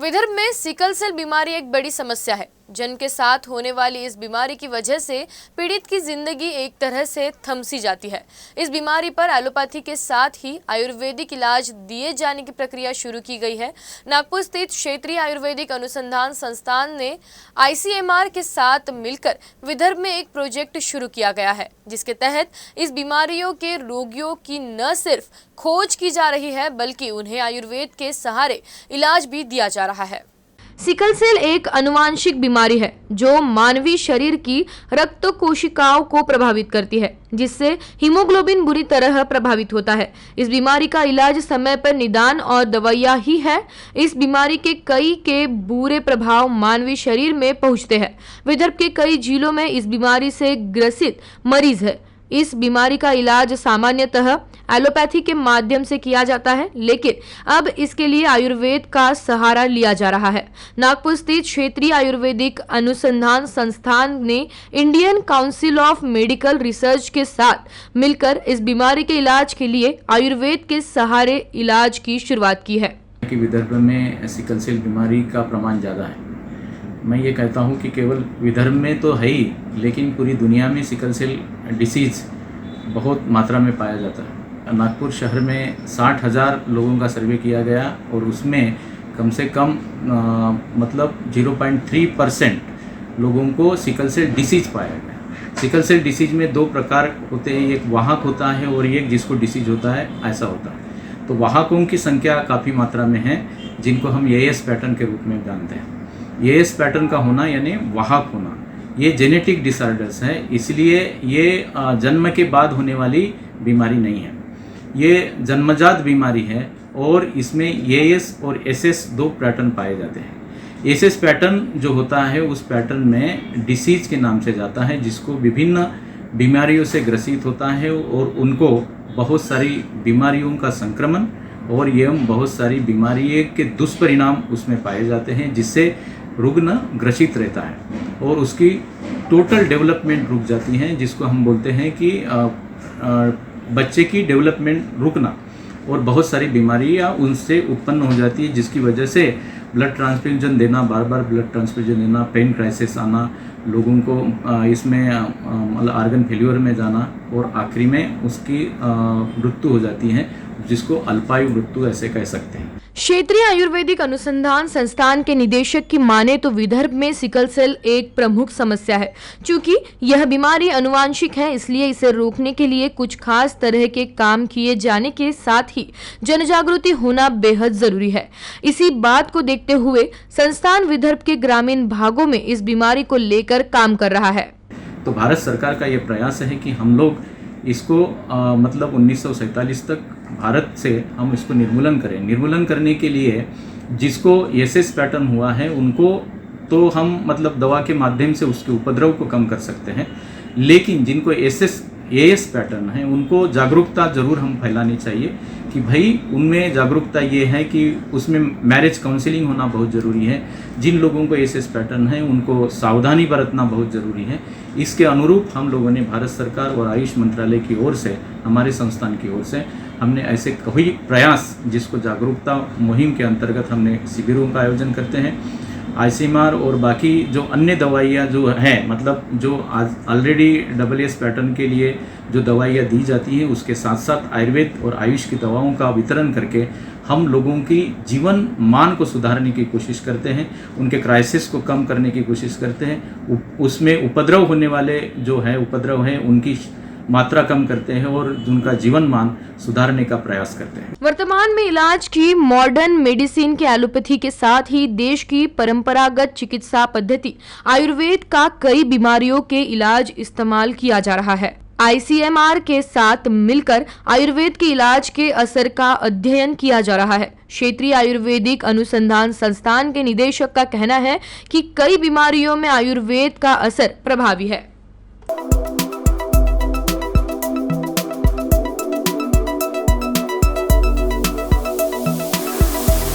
विदर्भ में sickle cell बीमारी एक बड़ी समस्या है। जन्म के साथ होने वाली इस बीमारी की वजह से पीड़ित की जिंदगी एक तरह से थम सी जाती है। इस बीमारी पर एलोपैथी के साथ ही आयुर्वेदिक इलाज दिए जाने की प्रक्रिया शुरू की गई है। नागपुर स्थित क्षेत्रीय आयुर्वेदिक अनुसंधान संस्थान ने ICMR के साथ मिलकर विदर्भ में एक प्रोजेक्ट शुरू किया गया है, जिसके तहत इस बीमारियों के रोगियों की न सिर्फ खोज की जा रही है, बल्कि उन्हें आयुर्वेद के सहारे इलाज भी दिया जा रहा है। सिकल सेल एक आनुवांशिक बीमारी है जो मानवीय शरीर की रक्त कोशिकाओं को प्रभावित करती है, जिससे हीमोग्लोबिन बुरी तरह प्रभावित होता है। इस बीमारी का इलाज समय पर निदान और दवाइयां ही है। इस बीमारी के कई के बुरे प्रभाव मानवीय शरीर में पहुंचते हैं। विदर्भ के कई जिलों में इस बीमारी से ग्रसित मरीज है। इस बीमारी का इलाज सामान्यतः एलोपैथी के माध्यम से किया जाता है, लेकिन अब इसके लिए आयुर्वेद का सहारा लिया जा रहा है। नागपुर स्थित क्षेत्रीय आयुर्वेदिक अनुसंधान संस्थान ने Indian council of medical research के साथ मिलकर इस बीमारी के इलाज के लिए आयुर्वेद के सहारे इलाज की शुरुआत की है। कि विदर्भ में सिकल सेल बीमारी का प्रमाण ज़्यादा है। मैं ये कहता हूँ कि केवल विदर्भ में तो है ही, लेकिन पूरी दुनिया में सिकल सेल डिसीज़ बहुत मात्रा में पाया जाता है। नागपुर शहर में 60,000 लोगों का सर्वे किया गया और उसमें कम से कम मतलब 0.3% लोगों को सिकल सेल डिसीज़ पाया गया। सिकल सेल डिसीज़ में दो प्रकार होते हैं, एक वाहक होता है और एक जिसको डिसीज़ होता है ऐसा होता है। तो वाहकों की संख्या काफ़ी मात्रा में है, जिनको हम AS पैटर्न के रूप में जानते हैं। AS पैटर्न का होना यानी वाहक होना, ये जेनेटिक डिसऑर्डर्स है, इसलिए ये जन्म के बाद होने वाली बीमारी नहीं है, ये जन्मजात बीमारी है और इसमें AS और SS दो पैटर्न पाए जाते हैं। SS पैटर्न जो होता है उस पैटर्न में डिसीज के नाम से जाता है, जिसको विभिन्न बीमारियों से ग्रसित होता है और उनको बहुत सारी बीमारियों का संक्रमण और एवं बहुत सारी बीमारियों के दुष्परिणाम उसमें पाए जाते हैं, जिससे रुग्ण ग्रसित रहता है और उसकी टोटल डेवलपमेंट रुक जाती है, जिसको हम बोलते हैं कि बच्चे की डेवलपमेंट रुकना, और बहुत सारी बीमारियां उनसे उत्पन्न हो जाती है, जिसकी वजह से ब्लड ट्रांसफ्यूजन देना, बार बार ब्लड ट्रांसफ्यूजन देना, पेन क्राइसिस आना, लोगों को इसमें मतलब आर्गन फेल्योर में जाना और आखिरी में उसकी मृत्यु हो जाती है, जिसको अल्पायु मृत्यु ऐसे कह सकते हैं। क्षेत्रीय आयुर्वेदिक अनुसंधान संस्थान के निदेशक की माने तो विदर्भ में सिकल सेल एक प्रमुख समस्या है। चूंकि यह बीमारी आनुवांशिक है, इसलिए इसे रोकने के लिए कुछ खास तरह के काम किए जाने के साथ ही जनजागृति होना बेहद जरूरी है। इसी बात को देखते हुए संस्थान विदर्भ के ग्रामीण भागों में इस बीमारी को लेकर काम कर रहा है। तो भारत सरकार का यह प्रयास है कि हम लोग इसको मतलब 1947 तक भारत से हम इसको निर्मूलन करें। निर्मूलन करने के लिए जिसको SS पैटर्न हुआ है उनको तो हम मतलब दवा के माध्यम से उसके उपद्रव को कम कर सकते हैं, लेकिन जिनको AS पैटर्न है उनको जागरूकता जरूर हम फैलानी चाहिए कि भाई उनमें जागरूकता ये है कि उसमें मैरिज काउंसलिंग होना बहुत ज़रूरी है। जिन लोगों को SS पैटर्न है उनको सावधानी बरतना बहुत ज़रूरी है। इसके अनुरूप हम लोगों ने भारत सरकार और आयुष मंत्रालय की ओर से, हमारे संस्थान की ओर से हमने ऐसे कई प्रयास, जिसको जागरूकता मुहिम के अंतर्गत हमने शिविरों का आयोजन करते हैं। ICMR और बाकी जो अन्य दवाइयाँ जो हैं, मतलब जो आज ऑलरेडी SS पैटर्न के लिए जो दवाइयाँ दी जाती हैं, उसके साथ साथ आयुर्वेद और आयुष की दवाओं का वितरण करके हम लोगों की जीवन मान को सुधारने की कोशिश करते हैं, उनके क्राइसिस को कम करने की कोशिश करते हैं, उसमें उपद्रव होने वाले जो है उपद्रव हैं उनकी मात्रा कम करते हैं और उनका जीवन मान सुधारने का प्रयास करते हैं। वर्तमान में इलाज की मॉडर्न मेडिसिन के एलोपैथी के साथ ही देश की परंपरागत चिकित्सा पद्धति आयुर्वेद का कई बीमारियों के इलाज इस्तेमाल किया जा रहा है। ICMR के साथ मिलकर आयुर्वेद के इलाज के असर का अध्ययन किया जा रहा है। क्षेत्रीय आयुर्वेदिक अनुसंधान संस्थान के निदेशक का कहना है कि कई बीमारियों में आयुर्वेद का असर प्रभावी है।